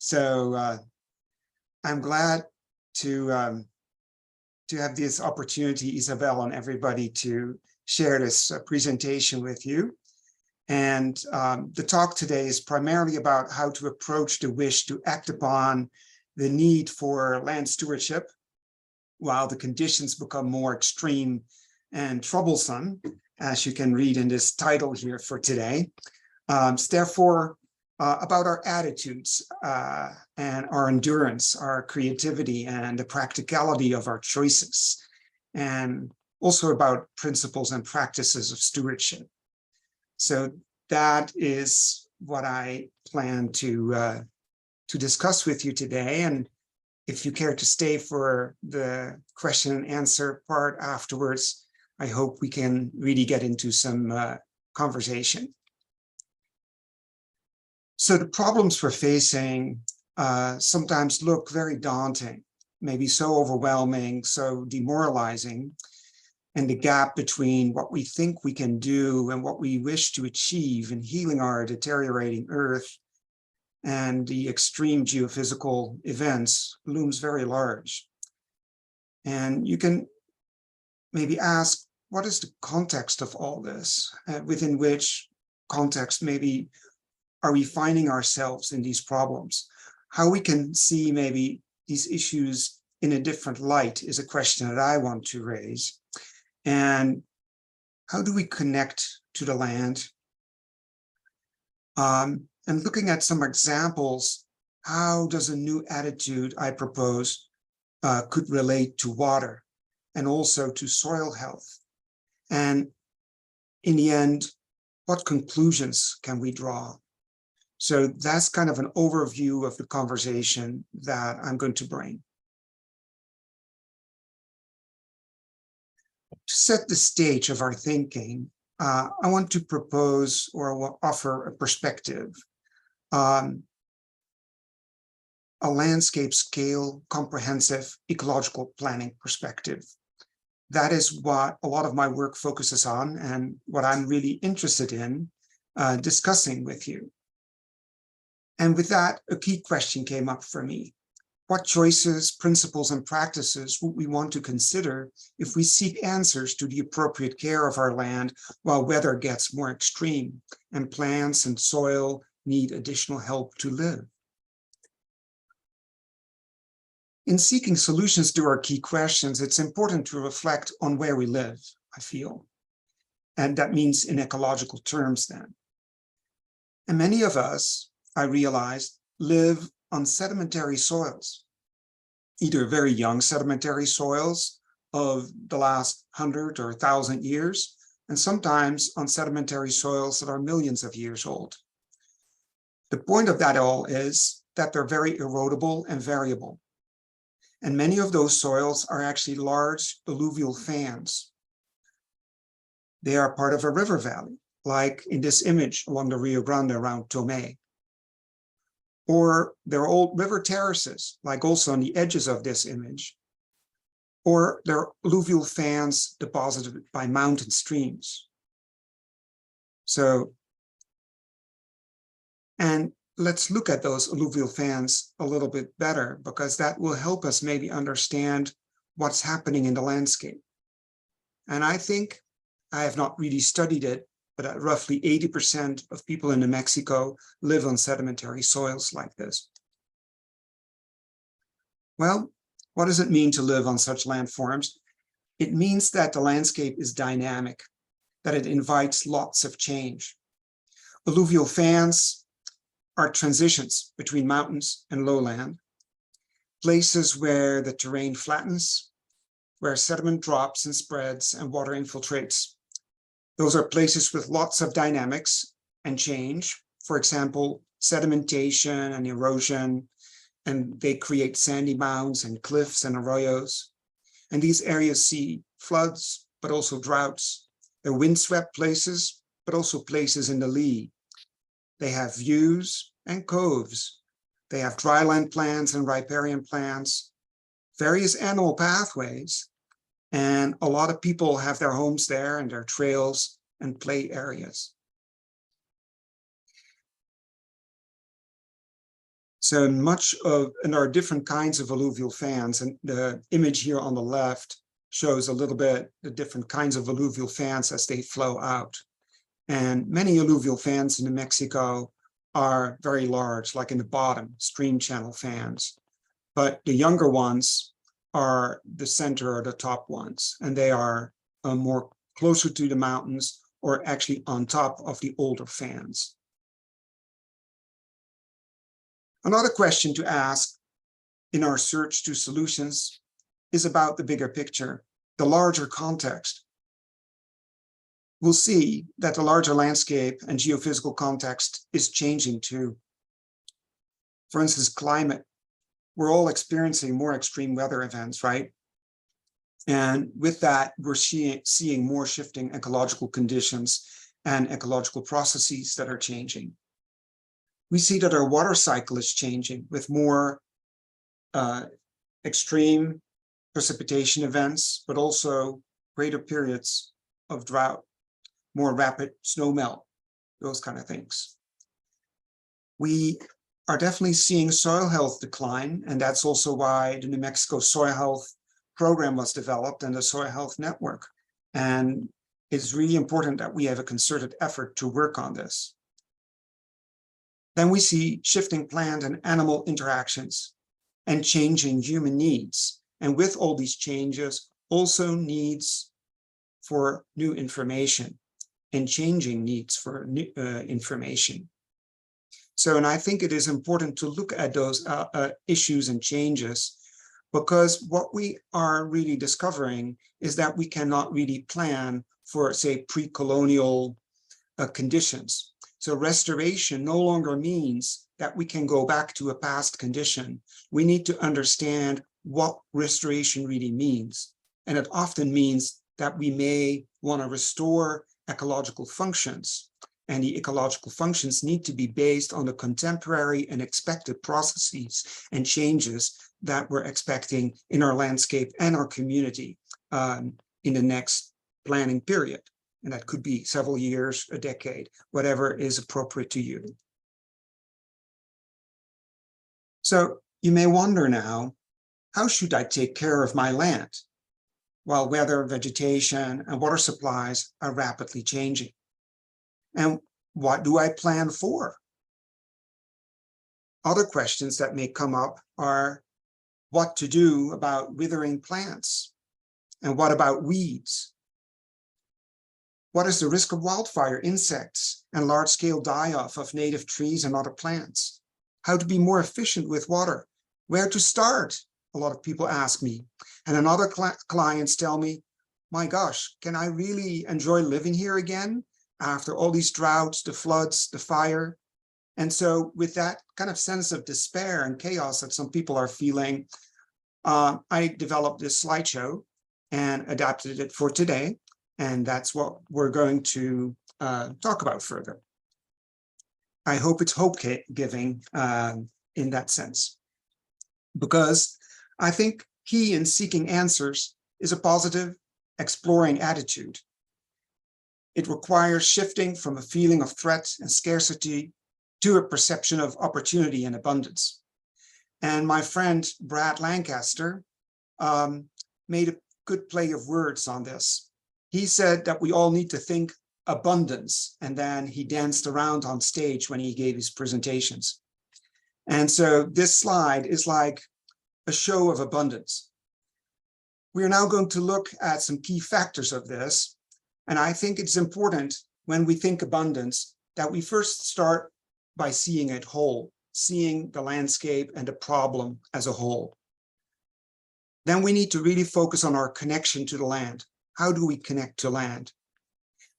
So I'm glad to have this opportunity, Isabel, and everybody to share this presentation with you. And the talk today is primarily about how to approach the wish to act upon the need for land stewardship while the conditions become more extreme and troublesome, as you can read in this title here for today. Therefore, about our attitudes and our endurance, our creativity, and the practicality of our choices, and also about principles and practices of stewardship. So that is what I plan to discuss with you today. And if you care to stay for the question and answer part afterwards, I hope we can really get into some conversation. So the problems we're facing sometimes look very daunting, maybe so overwhelming, so demoralizing, and the gap between what we think we can do and what we wish to achieve in healing our deteriorating earth and the extreme geophysical events looms very large. And you can maybe ask, what is the context of all this? Within which context maybe are we finding ourselves in these problems? How we can see maybe these issues in a different light is a question that I want to raise. And how do we connect to the land? And looking at some examples, how does a new attitude I propose could relate to water and also to soil health? And in the end, what conclusions can we draw? So that's kind of an overview of the conversation that I'm going to bring. To set the stage of our thinking, I want to propose or offer a perspective, a landscape scale, comprehensive ecological planning perspective. That is what a lot of my work focuses on and what I'm really interested in discussing with you. And with that, a key question came up for me. What choices, principles, and practices would we want to consider if we seek answers to the appropriate care of our land while weather gets more extreme and plants and soil need additional help to live? In seeking solutions to our key questions, it's important to reflect on where we live, I feel. And that means in ecological terms then. And many of us, I realized, live on sedimentary soils, either very young sedimentary soils of the last 100 or 1,000 years, and sometimes on sedimentary soils that are millions of years old. The point of that all is that they're very erodible and variable. And many of those soils are actually large alluvial fans. They are part of a river valley, like in this image along the Rio Grande around Tomé. Or they're old river terraces, like also on the edges of this image. Or they're alluvial fans deposited by mountain streams. So, and let's look at those alluvial fans a little bit better, because that will help us maybe understand what's happening in the landscape. And I think, I have not really studied it, but roughly 80% of people in New Mexico live on sedimentary soils like this. Well, what does it mean to live on such landforms? It means that the landscape is dynamic, that it invites lots of change. Alluvial fans are transitions between mountains and lowland, places where the terrain flattens, where sediment drops and spreads and water infiltrates. Those are places with lots of dynamics and change. For example, sedimentation and erosion, and they create sandy mounds and cliffs and arroyos. And these areas see floods, but also droughts. They're windswept places, but also places in the lee. They have views and coves. They have dryland plants and riparian plants, various animal pathways, and a lot of people have their homes there and their trails and play areas. So much of, and there are different kinds of alluvial fans, and the image here on the left shows a little bit the different kinds of alluvial fans as they flow out. And many alluvial fans in New Mexico are very large, like in the bottom, stream channel fans. But the younger ones are the center or the top ones, and they are more closer to the mountains or actually on top of the older fans. Another question to ask in our search to solutions is about the bigger picture, the larger context. We'll see that the larger landscape and geophysical context is changing too. For instance, climate. We're all experiencing more extreme weather events, right? And with that, we're seeing more shifting ecological conditions and ecological processes that are changing. We see that our water cycle is changing with more extreme precipitation events, but also greater periods of drought, more rapid snow melt, those kind of things. We are definitely seeing soil health decline, and that's also why the New Mexico Soil Health Program was developed and the Soil Health Network. And it's really important that we have a concerted effort to work on this. Then we see shifting plant and animal interactions and changing human needs. And with all these changes, also needs for new information and changing needs for new information. So, and I think it is important to look at those issues and changes, because what we are really discovering is that we cannot really plan for, say, pre-colonial conditions. So restoration no longer means that we can go back to a past condition. We need to understand what restoration really means. And it often means that we may want to restore ecological functions. And the ecological functions need to be based on the contemporary and expected processes and changes that we're expecting in our landscape and our community in the next planning period. And that could be several years, a decade, whatever is appropriate to you. So you may wonder now, how should I take care of my land while weather, vegetation, and water supplies are rapidly changing? And what do I plan for? Other questions that may come up are what to do about withering plants? And what about weeds? What is the risk of wildfire, insects, and large-scale die-off of native trees and other plants? How to be more efficient with water? Where to start? A lot of people ask me. And another clients tell me, my gosh, can I really enjoy living here again after all these droughts, the floods, the fire? And so with that kind of sense of despair and chaos that some people are feeling, I developed this slideshow and adapted it for today. And that's what we're going to talk about further. I hope it's hope-giving in that sense, because I think key in seeking answers is a positive, exploring attitude. It requires shifting from a feeling of threat and scarcity to a perception of opportunity and abundance. And my friend Brad Lancaster made a good play of words on this. He said that we all need to think abundance, and then he danced around on stage when he gave his presentations. And so this slide is like a show of abundance. We are now going to look at some key factors of this. And I think it's important when we think abundance that we first start by seeing it whole, seeing the landscape and the problem as a whole. Then we need to really focus on our connection to the land. How do we connect to land?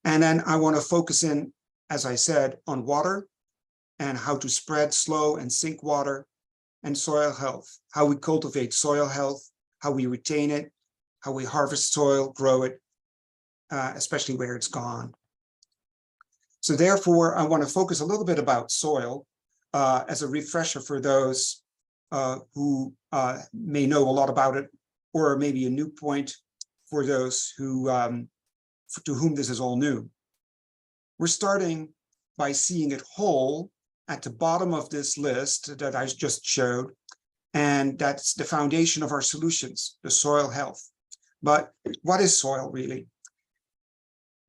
And then I want to focus in, as I said, on water and how to spread slow and sink water, and soil health, how we cultivate soil health, how we retain it, how we harvest soil, grow it, especially where it's gone. So therefore, I want to focus a little bit about soil as a refresher for those who may know a lot about it, or maybe a new point for those who to whom this is all new. We're starting by seeing it whole at the bottom of this list that I just showed, and that's the foundation of our solutions, the soil health. But what is soil really?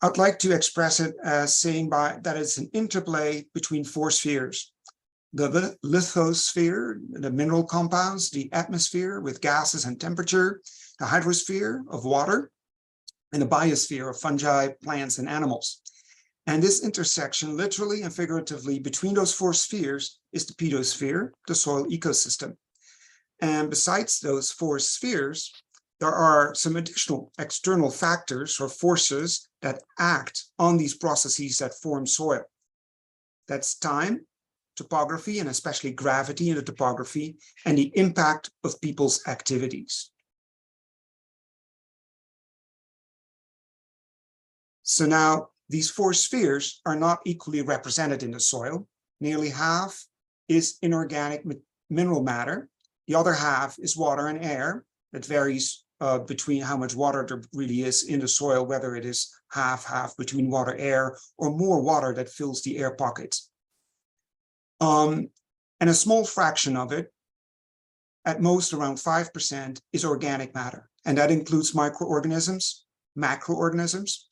I'd like to express it as saying that it's an interplay between four spheres: the lithosphere, the mineral compounds, the atmosphere with gases and temperature, the hydrosphere of water, and the biosphere of fungi, plants, and animals. And this intersection, literally and figuratively, between those four spheres is the pedosphere, the soil ecosystem. And besides those four spheres, there are some additional external factors or forces that act on these processes that form soil. That's time, topography, and especially gravity in the topography, and the impact of people's activities. So now, these four spheres are not equally represented in the soil. Nearly half is inorganic mineral matter. The other half is water and air. That varies between how much water there really is in the soil, whether it is half between water, air, or more water that fills the air pockets. And a small fraction of it, at most around 5%, is organic matter. And that includes microorganisms, macroorganisms.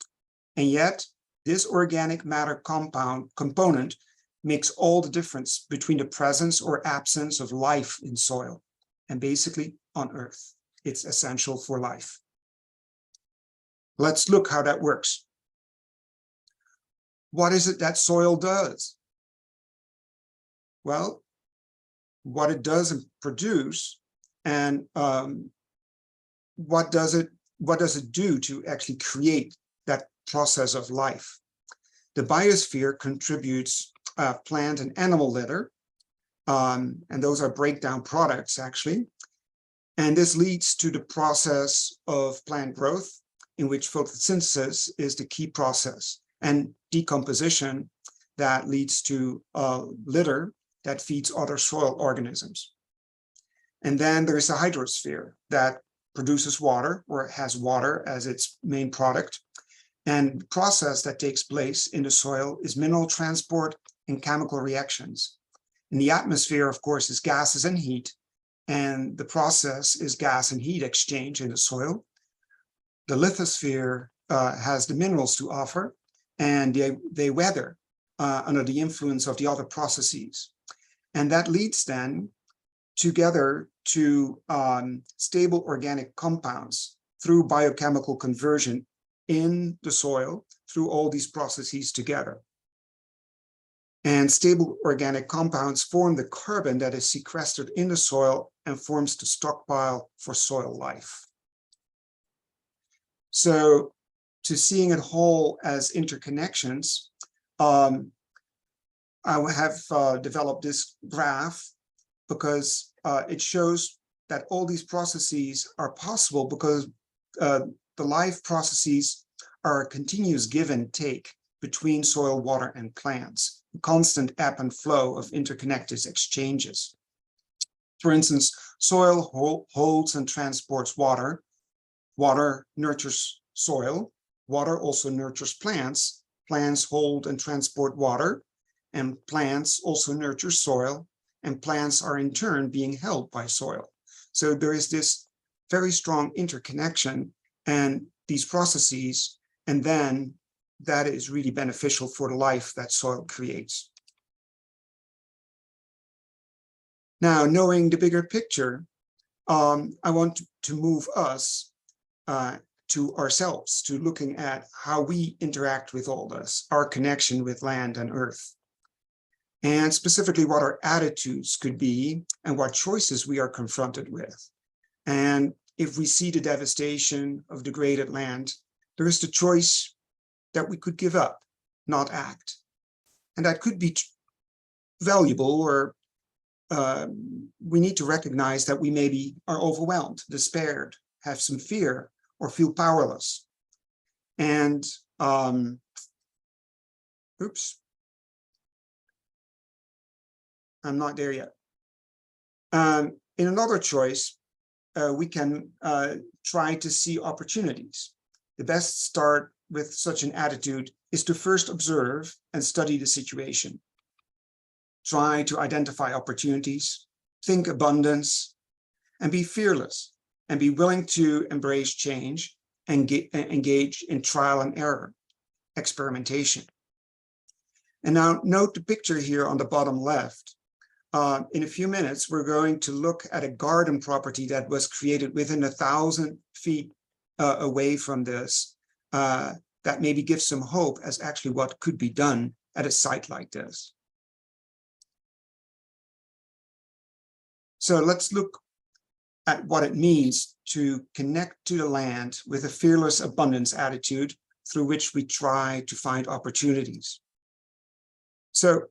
And yet, this organic matter component makes all the difference between the presence or absence of life in soil and basically on Earth. It's essential for life. Let's look how that works. What is it that soil does? Well, what it does produce, and what does it do to actually create that process of life? The biosphere contributes plant and animal litter, and those are breakdown products actually. And this leads to the process of plant growth, in which photosynthesis is the key process, and decomposition that leads to litter that feeds other soil organisms. And then there is a hydrosphere that produces water, or has water as its main product. And the process that takes place in the soil is mineral transport and chemical reactions. In the atmosphere, of course, is gases and heat. And the process is gas and heat exchange in the soil. The lithosphere has the minerals to offer, and they weather under the influence of the other processes. And that leads then together to stable organic compounds through biochemical conversion in the soil through all these processes together. And stable organic compounds form the carbon that is sequestered in the soil and forms the stockpile for soil life. So, to seeing it whole as interconnections, I have developed this graph because it shows that all these processes are possible because the life processes are a continuous give and take between soil, water, and plants, a constant ebb and flow of interconnected exchanges. For instance, soil holds and transports water. Water nurtures soil. Water also nurtures plants. Plants hold and transport water, and plants also nurture soil, and plants are in turn being held by soil. So there is this very strong interconnection and these processes, and then that is really beneficial for the life that soil creates. Now, knowing the bigger picture, I want to move us to ourselves, to looking at how we interact with all this, our connection with land and earth, and specifically what our attitudes could be and what choices we are confronted with. And if we see the devastation of degraded land, there is the choice that we could give up, not act. And that could be valuable, or we need to recognize that we maybe are overwhelmed, despaired, have some fear, or feel powerless. And oops, I'm not there yet. In another choice, we can try to see opportunities. The best start with such an attitude is to first observe and study the situation. try to identify opportunities, think abundance, and be fearless, and be willing to embrace change and engage in trial and error, experimentation. And now note the picture here on the bottom left. In a few minutes, we're going to look at a garden property that was created within 1,000 feet away from this, that maybe gives some hope as actually what could be done at a site like this. So let's look at what it means to connect to the land with a fearless abundance attitude through which we try to find opportunities. So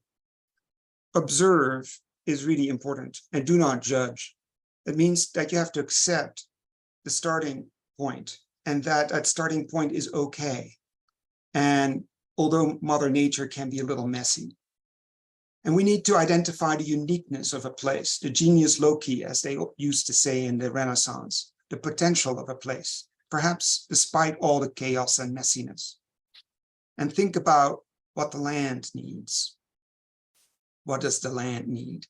observe is really important, and do not judge. It means that you have to accept the starting point, and that starting point is okay. And although Mother Nature can be a little messy. And we need to identify the uniqueness of a place, the genius loci, as they used to say in the Renaissance, the potential of a place, perhaps despite all the chaos and messiness. And think about what the land needs. What does the land need?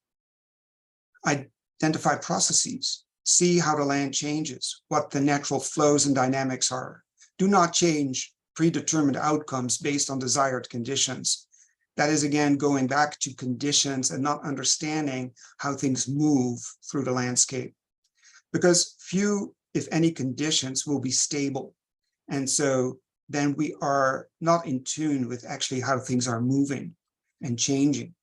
Identify processes, see how the land changes, what the natural flows and dynamics are. Do not change predetermined outcomes based on desired conditions. That is, again, going back to conditions and not understanding how things move through the landscape. Because few, if any, conditions will be stable. And so then we are not in tune with actually how things are moving and changing.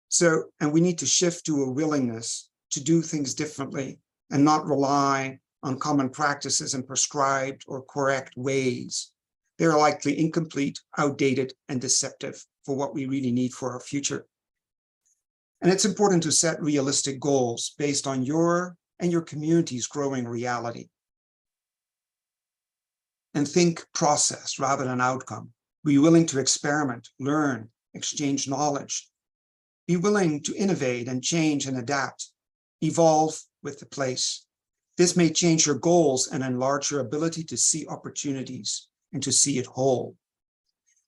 So, and we need to shift to a willingness to do things differently and not rely on common practices and prescribed or correct ways. They're likely incomplete, outdated, and deceptive for what we really need for our future. And it's important to set realistic goals based on your and your community's growing reality. And think process rather than outcome. Be willing to experiment, learn, exchange knowledge. Be willing to innovate and change and adapt, evolve with the place. This may change your goals and enlarge your ability to see opportunities and to see it whole.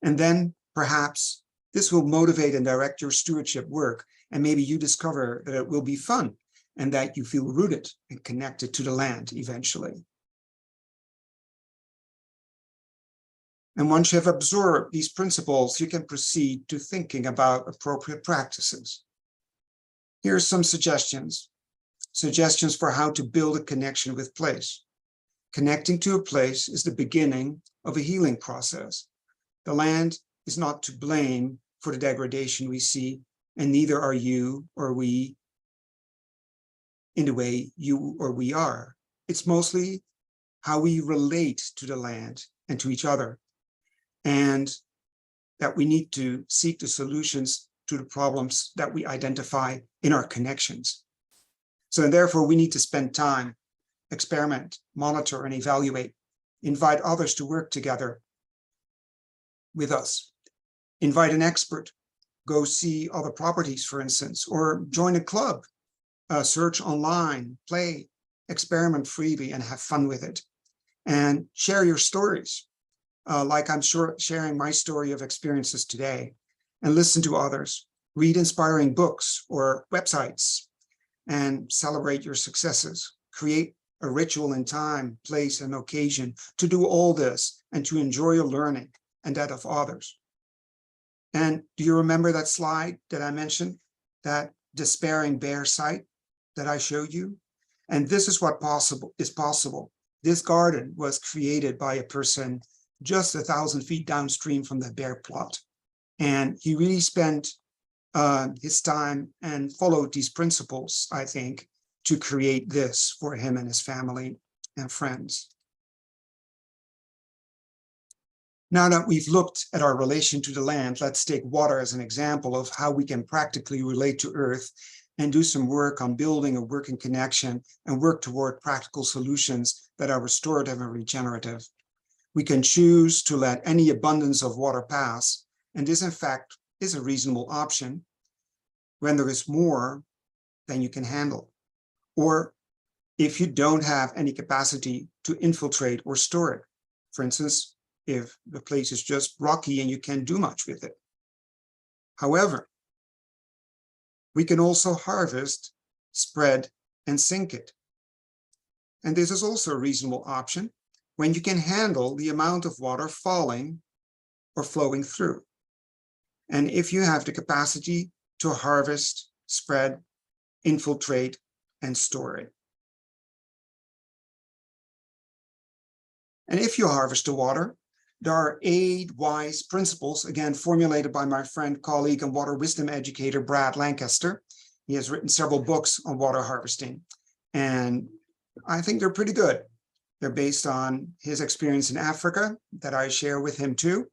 And then perhaps this will motivate and direct your stewardship work, and maybe you discover that it will be fun and that you feel rooted and connected to the land eventually. And once you have absorbed these principles, you can proceed to thinking about appropriate practices. Here are some suggestions for how to build a connection with place. Connecting to a place is the beginning of a healing process. The land is not to blame for the degradation we see, and neither are you or we in the way you or we are. It's mostly how we relate to the land and to each other, and that we need to seek the solutions to the problems that we identify in our connections. So therefore, we need to spend time, experiment, monitor, and evaluate, invite others to work together with us, invite an expert, go see other properties, for instance, or join a club, search online, play, experiment freely, and have fun with it. And share your stories, like I'm sharing my story of experiences today, and listen to others, read inspiring books or websites, and celebrate your successes. Create a ritual in time, place, and occasion to do all this and to enjoy your learning and that of others. And do you remember that slide that I mentioned, that despairing bare site that I showed you? And this is what is possible. This garden was created by a person just 1,000 feet downstream from the bare plot. And he really spent his time and followed these principles, I think, to create this for him and his family and friends. Now that we've looked at our relation to the land, let's take water as an example of how we can practically relate to Earth and do some work on building a working connection and work toward practical solutions that are restorative and regenerative. We can choose to let any abundance of water pass, and this, in fact, is a reasonable option when there is more than you can handle. Or if you don't have any capacity to infiltrate or store it. For instance, if the place is just rocky and you can't do much with it. However, We can also harvest, spread, and sink it. And this is also a reasonable option when you can handle the amount of water falling or flowing through. And if you have the capacity to harvest, spread, infiltrate, and store it. And if you harvest the water, there are 8 wise principles, again, formulated by my friend, colleague, and water wisdom educator, Brad Lancaster. He has written several books on water harvesting, and I think they're pretty good. They're based on his experience in Africa that I share with him too,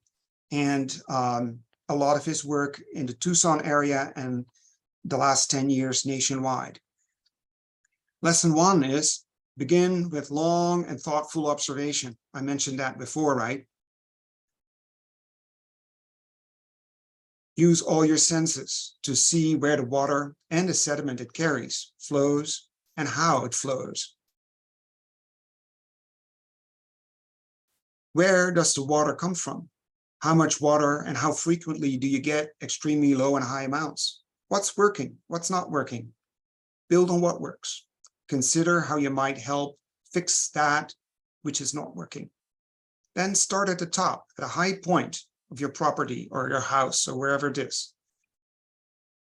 and a lot of his work in the Tucson area and the last 10 years nationwide. Lesson 1 is begin with long and thoughtful observation. I mentioned that before, right? Use all your senses to see where the water and the sediment it carries flows and how it flows. Where does the water come from? How much water and how frequently do you get extremely low and high amounts? What's working? What's not working? Build on what works. Consider how you might help fix that which is not working. Then start at the top, at a high point of your property or your house or wherever it is,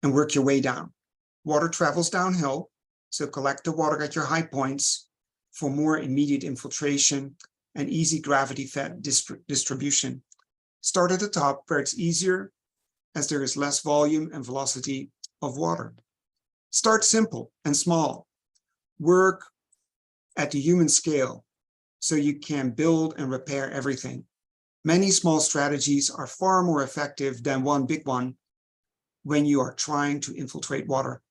and work your way down. Water travels downhill, so collect the water at your high points for more immediate infiltration and easy gravity-fed distribution. Start at the top where it's easier, as there is less volume and velocity of water. Start simple and small. Work at the human scale so you can build and repair everything. Many small strategies are far more effective than one big one when you are trying to infiltrate water.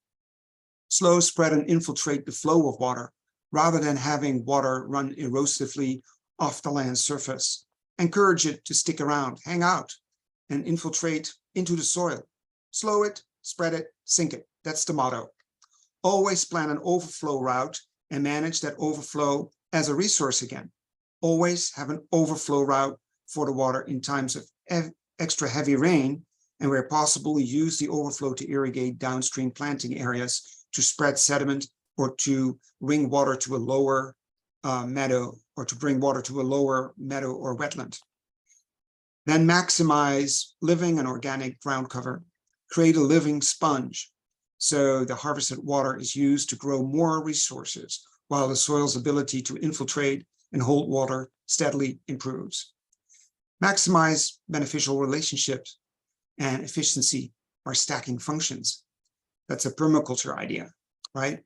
Slow spread and infiltrate the flow of water rather than having water run erosively off the land surface. Encourage it to stick around, hang out, and infiltrate into the soil. Slow it, spread it, sink it. That's the motto. Always plan an overflow route and manage that overflow as a resource again. Always have an overflow route for the water in times of extra heavy rain, and where possible, use the overflow to irrigate downstream planting areas, to spread sediment, or to bring water to a lower meadow, or to bring water to a lower meadow or wetland. Then maximize living and organic ground cover. Create a living sponge, so the harvested water is used to grow more resources, while the soil's ability to infiltrate and hold water steadily improves. Maximize beneficial relationships and efficiency by stacking functions. That's a permaculture idea, right?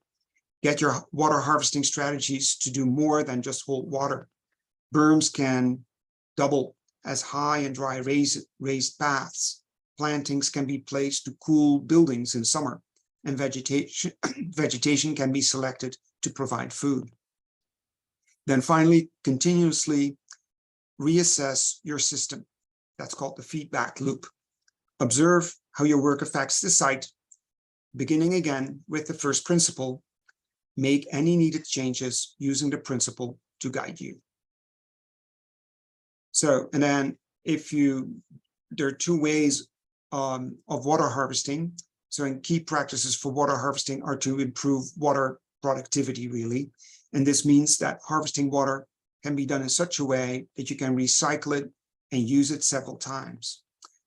Get your water harvesting strategies to do more than just hold water. Berms can double as high and dry raised paths. Plantings can be placed to cool buildings in summer, and vegetation can be selected to provide food. Then finally, continuously reassess your system. That's called the feedback loop. Observe how your work affects the site, beginning again with the first principle. Make any needed changes using the principle to guide you. So, and then there are 2 ways of water harvesting. So, and key practices for water harvesting are to improve water productivity, really. And this means that harvesting water can be done in such a way that you can recycle it and use it several times.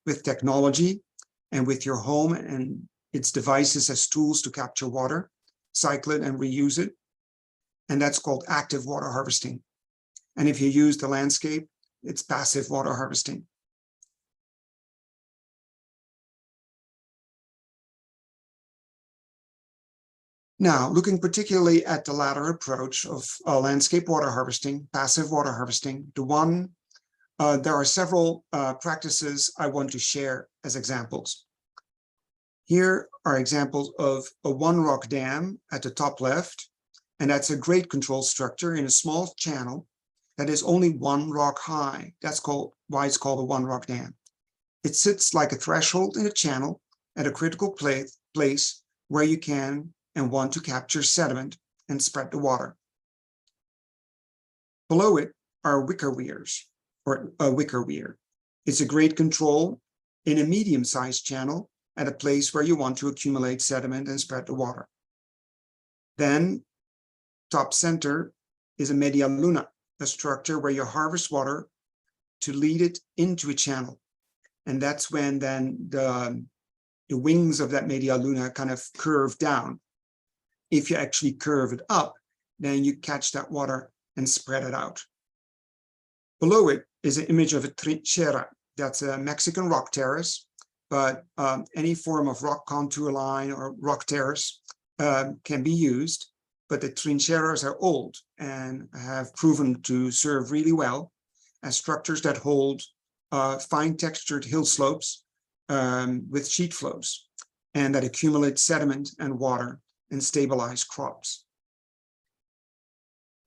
With technology and with your home and its devices as tools to capture water, cycle it and reuse it. And that's called active water harvesting. And if you use the landscape, it's passive water harvesting. Now, looking particularly at the latter approach of landscape water harvesting, passive water harvesting, there are several practices I want to share as examples. Here are examples of a one-rock dam at the top left, and that's a grade control structure in a small channel that is only 1 rock high. That's why it's called a one-rock dam. It sits like a threshold in a channel at a critical place where you can and want to capture sediment and spread the water. Below it are wicker weirs, or a wicker weir. It's a grade control in a medium-sized channel at a place where you want to accumulate sediment and spread the water. Then top center is a media luna, a structure where you harvest water to lead it into a channel. And that's when then the wings of that media luna kind of curve down. If you actually curve it up, then you catch that water and spread it out. Below it is an image of a trinchera. That's a Mexican rock terrace, but any form of rock contour line or rock terrace can be used. But the trincheras are old and have proven to serve really well as structures that hold fine textured hill slopes with sheet flows and that accumulate sediment and water and stabilize crops.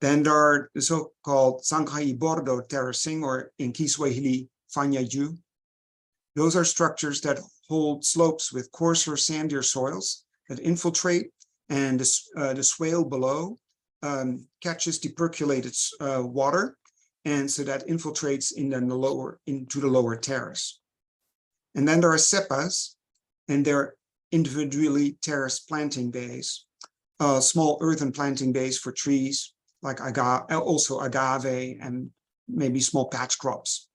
Then there are the so-called Sangha'i Bordo terracing, or in Kiswahili, Fanyaju. Those are structures that hold slopes with coarser, sandier soils that infiltrate, and the swale below catches depercolated water, and so that infiltrates into the lower terrace. And then there are cepas, and they're individually terraced planting bays, small earthen planting bays for trees like also agave and maybe small patch crops.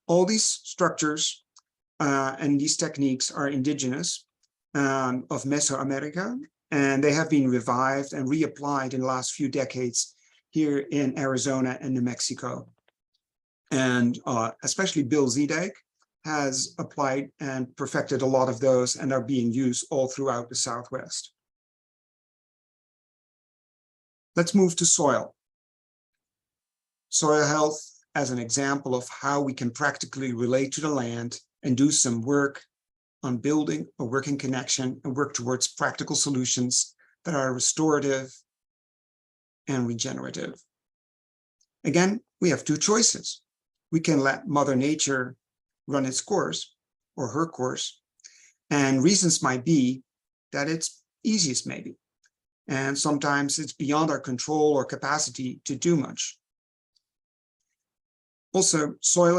All these structures and these techniques are indigenous of Mesoamerica, and they have been revived and reapplied in the last few decades here in Arizona and New Mexico. And especially Bill Zedek has applied and perfected a lot of those and are being used all throughout the Southwest. Let's move to soil. Soil health as an example of how we can practically relate to the land and do some work on building a working connection and work towards practical solutions that are restorative and regenerative. Again, we have two choices. We can let Mother Nature run its course or her course, and reasons might be that it's easiest maybe, and sometimes it's beyond our control or capacity to do much. Also, if soil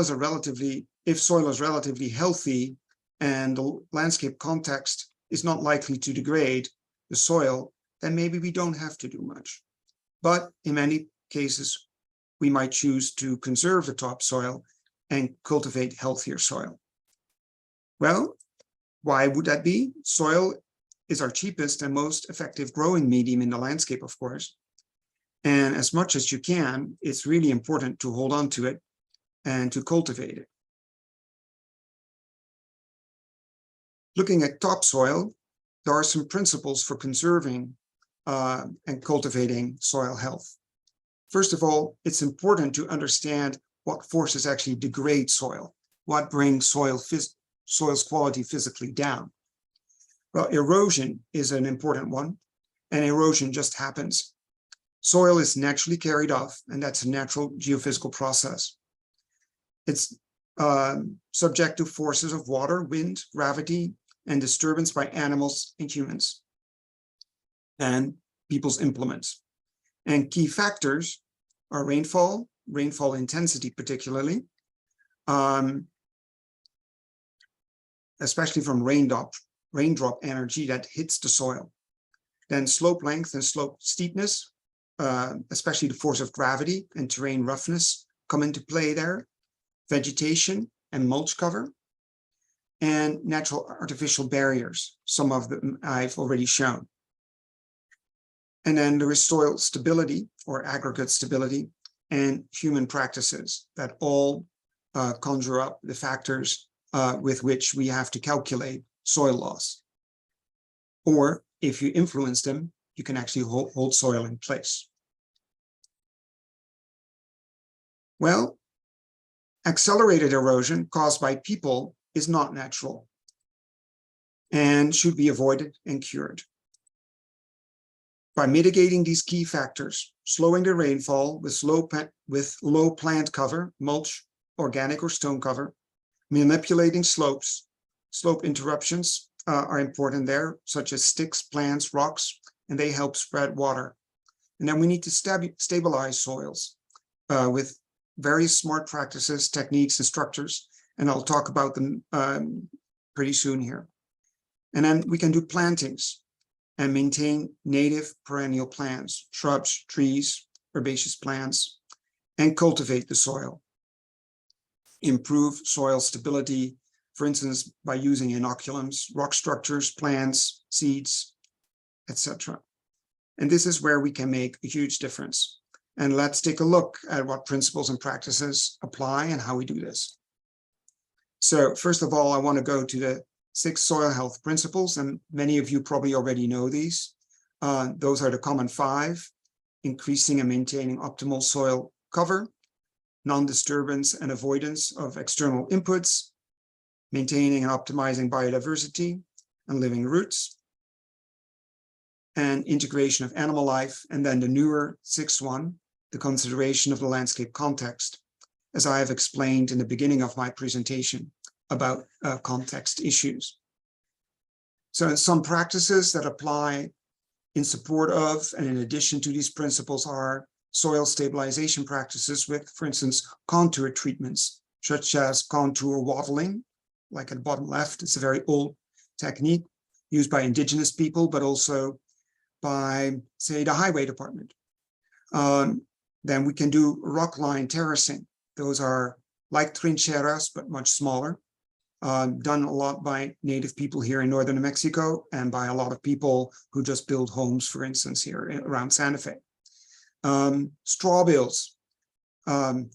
is relatively healthy and the landscape context is not likely to degrade the soil, then maybe we don't have to do much. But in many cases, we might choose to conserve the topsoil and cultivate healthier soil. Well, why would that be? Soil is our cheapest and most effective growing medium in the landscape, of course. And as much as you can, it's really important to hold on to it and to cultivate it. Looking at topsoil, there are some principles for conserving and cultivating soil health. First of all, it's important to understand what forces actually degrade soil, what brings soil's quality physically down. Well, erosion is an important one, and erosion just happens. Soil is naturally carried off, and that's a natural geophysical process. It's subject to forces of water, wind, gravity, and disturbance by animals and humans, and people's implements. And key factors are rainfall intensity particularly, especially from raindrop energy that hits the soil. Then slope length and slope steepness, especially the force of gravity and terrain roughness come into play there. Vegetation and mulch cover, and natural artificial barriers. Some of them I've already shown. And then there is soil stability or aggregate stability and human practices that all conjure up the factors with which we have to calculate soil loss. Or if you influence them, you can actually hold soil in place. Well, accelerated erosion caused by people is not natural and should be avoided and cured. By mitigating these key factors, slowing the rainfall with low plant cover, mulch, organic or stone cover, manipulating slopes, slope interruptions are important there, such as sticks, plants, rocks, and they help spread water. And then we need to stabilize soils with various smart practices, techniques, and structures, and I'll talk about them pretty soon here. And then we can do plantings and maintain native perennial plants, shrubs, trees, herbaceous plants, and cultivate the soil. Improve soil stability, for instance, by using inoculums, rock structures, plants, seeds, etc. And this is where we can make a huge difference. And let's take a look at what principles and practices apply and how we do this. So first of all, I want to go to the 6 soil health principles, and many of you probably already know these. Those are the common 5: increasing and maintaining optimal soil cover, non-disturbance and avoidance of external inputs, maintaining and optimizing biodiversity and living roots, and integration of animal life, and then the newer 6th one, the consideration of the landscape context, as I have explained in the beginning of my presentation about context issues. So some practices that apply in support of and in addition to these principles are soil stabilization practices with, for instance, contour treatments, such as contour wattling, like at the bottom left. It's a very old technique used by indigenous people, but also by, say, the highway department. Then we can do rock line terracing. Those are like trincheras, but much smaller. Done a lot by native people here in northern New Mexico and by a lot of people who just build homes, for instance, here around Santa Fe. Straw bales,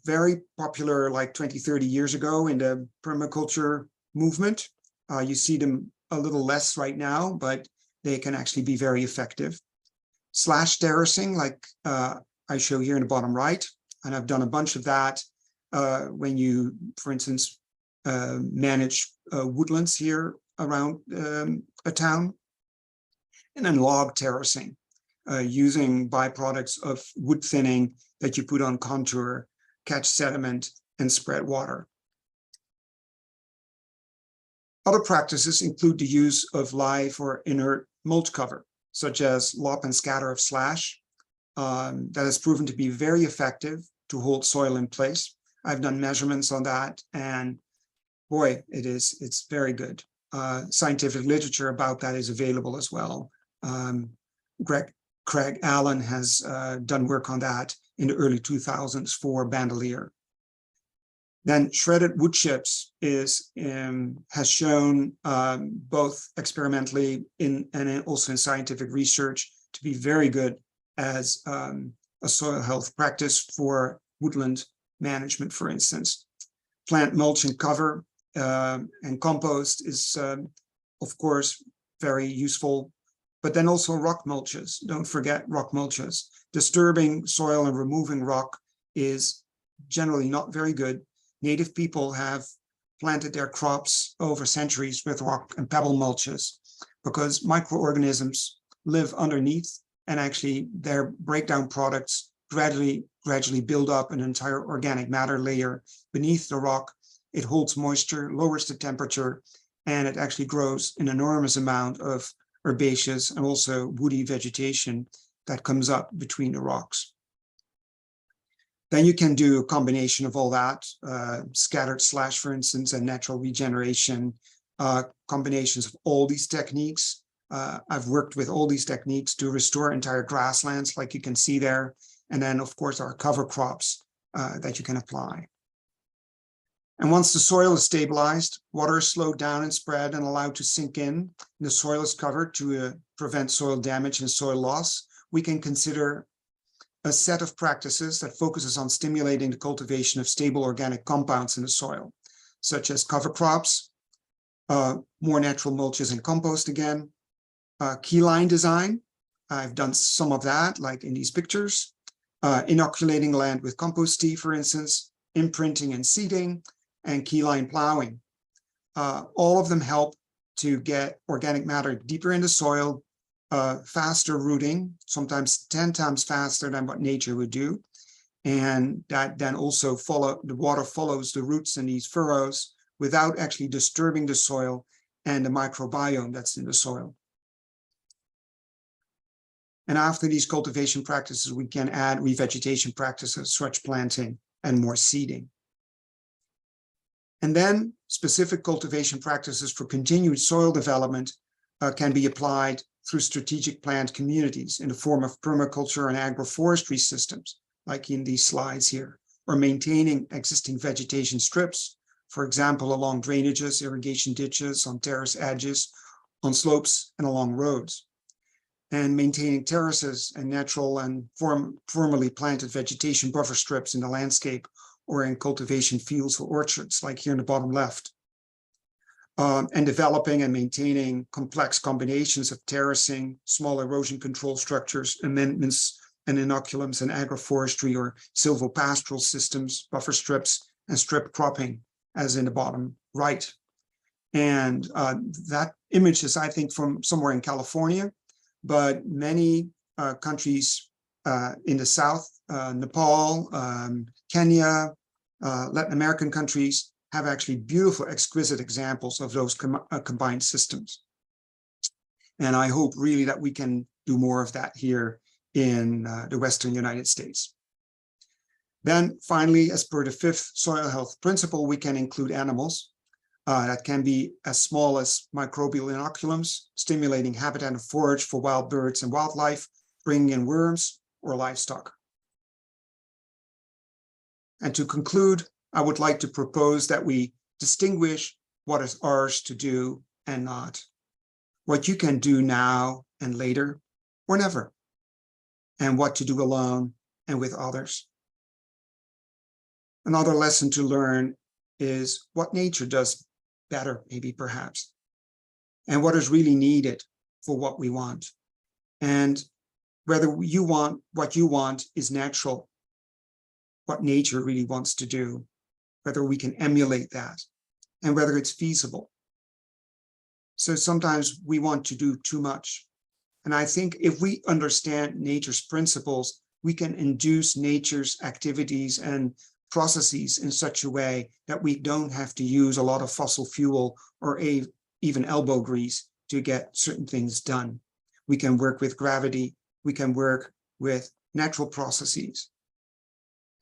very popular like 20, 30 years ago in the permaculture movement. You see them a little less right now, but they can actually be very effective. Slash terracing, like I show here in the bottom right, and I've done a bunch of that when you, for instance, manage woodlands here around a town. And then log terracing, using byproducts of wood thinning that you put on contour, catch sediment, and spread water. Other practices include the use of live or inert mulch cover, such as lop and scatter of slash, that has proven to be very effective to hold soil in place. I've done measurements on that, and boy, it's very good. Scientific literature about that is available as well. Craig Allen has done work on that in the early 2000s for bandolier. Then shredded wood chips has shown both experimentally and also in scientific research to be very good as a soil health practice for woodland management, for instance. Plant mulch and cover and compost is, of course, very useful, but then also rock mulches. Don't forget rock mulches. Disturbing soil and removing rock is generally not very good. Native people have planted their crops over centuries with rock and pebble mulches because microorganisms live underneath, and actually their breakdown products gradually build up an entire organic matter layer beneath the rock. It holds moisture, lowers the temperature, and it actually grows an enormous amount of herbaceous and also woody vegetation that comes up between the rocks. Then you can do a combination of all that, scattered slash, for instance, and natural regeneration, combinations of all these techniques. I've worked with all these techniques to restore entire grasslands, like you can see there. And then, of course, our cover crops that you can apply. And once the soil is stabilized, water is slowed down and spread and allowed to sink in, and the soil is covered to prevent soil damage and soil loss, we can consider a set of practices that focuses on stimulating the cultivation of stable organic compounds in the soil, such as cover crops, more natural mulches and compost again, key line design. I've done some of that, like in these pictures, inoculating land with compost tea, for instance, imprinting and seeding, and key line plowing. All of them help to get organic matter deeper in the soil, faster rooting, sometimes 10 times faster than what nature would do. And that then also the water follows the roots in these furrows without actually disturbing the soil and the microbiome that's in the soil. And after these cultivation practices, we can add revegetation practices, such planting and more seeding. And then specific cultivation practices for continued soil development can be applied through strategic planned communities in the form of permaculture and agroforestry systems, like in these slides here, or maintaining existing vegetation strips, for example, along drainages, irrigation ditches, on terrace edges, on slopes, and along roads, and maintaining terraces and natural and formerly planted vegetation buffer strips in the landscape or in cultivation fields or orchards, like here in the bottom left. And developing and maintaining complex combinations of terracing, small erosion control structures, amendments and inoculums and agroforestry or silvopastoral systems, buffer strips, and strip cropping, as in the bottom right. And that image is, I think, from somewhere in California, but many countries in the South, Nepal, Kenya, Latin American countries, have actually beautiful, exquisite examples of those combined systems. And I hope really that we can do more of that here in the Western United States. Then finally, as per the 5th soil health principle, we can include animals. That can be as small as microbial inoculums, stimulating habitat and forage for wild birds and wildlife, bringing in worms or livestock. And to conclude, I would like to propose that we distinguish what is ours to do and not, what you can do now and later or never, and what to do alone and with others. Another lesson to learn is what nature does better, maybe perhaps, and what is really needed for what we want, and whether you want what you want is natural, what nature really wants to do, whether we can emulate that, and whether it's feasible. So sometimes we want to do too much. And I think if we understand nature's principles, we can induce nature's activities and processes in such a way that we don't have to use a lot of fossil fuel or even elbow grease to get certain things done. We can work with gravity, we can work with natural processes.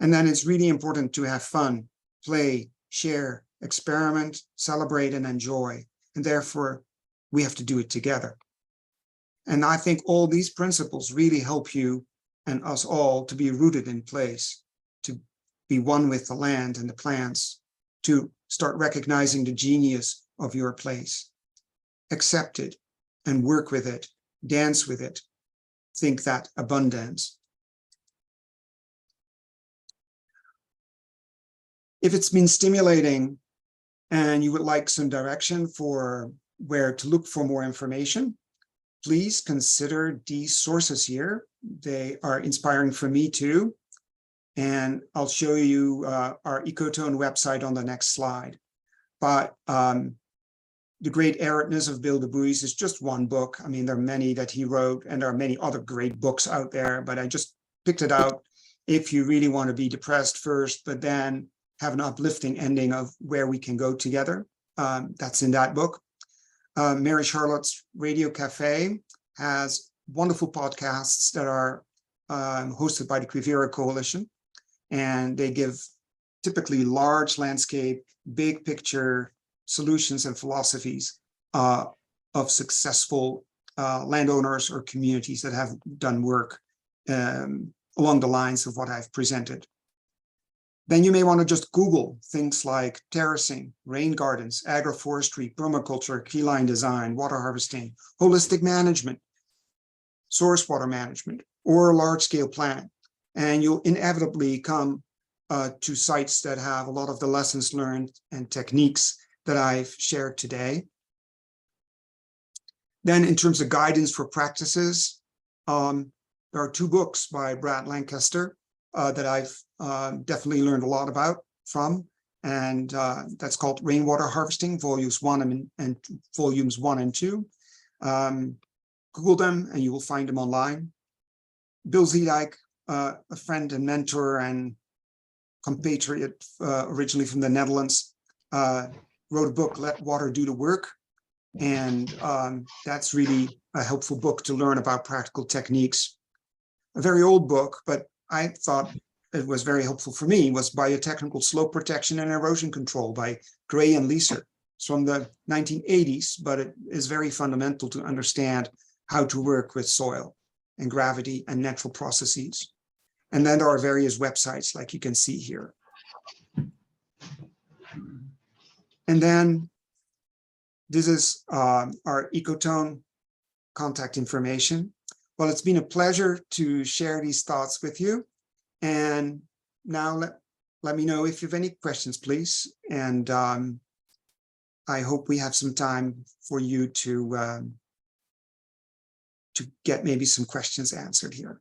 And then it's really important to have fun, play, share, experiment, celebrate, and enjoy. And therefore, we have to do it together. And I think all these principles really help you and us all to be rooted in place, to be one with the land and the plants, to start recognizing the genius of your place. Accept it and work with it, dance with it, think that abundance. If it's been stimulating and you would like some direction for where to look for more information, please consider these sources here. They are inspiring for me too. And I'll show you our Ecotone website on the next slide. But The Great Aridness of Bill DuBois is just one book. I mean, there are many that he wrote, and there are many other great books out there, but I just picked it out if you really want to be depressed first, but then have an uplifting ending of where we can go together. That's in that book. Mary Charlotte's Radio Cafe has wonderful podcasts that are hosted by the Quivira Coalition, and they give typically large landscape, big picture solutions and philosophies of successful landowners or communities that have done work along the lines of what I've presented. Then you may want to just Google things like terracing, rain gardens, agroforestry, permaculture, key line design, water harvesting, holistic management, source water management, or large-scale planning. And you'll inevitably come to sites that have a lot of the lessons learned and techniques that I've shared today. Then in terms of guidance for practices, there are two books by Brad Lancaster that I've definitely learned a lot about from, and that's called Rainwater Harvesting, Volumes 1 and Volumes 1 and 2. Google them and you will find them online. Bill Ziedijk, a friend and mentor and compatriot originally from the Netherlands, wrote a book, Let Water Do the Work. And that's really a helpful book to learn about practical techniques. A very old book, but I thought it was very helpful for me, was Biotechnical Slope Protection and Erosion Control by Gray and Leeser. It's from the 1980s, but it is very fundamental to understand how to work with soil and gravity and natural processes. And then there are various websites like you can see here. And then this is our Ecotone contact information. Well, it's been a pleasure to share these thoughts with you. And now let me know if you have any questions, please. And I hope we have some time for you to get maybe some questions answered here.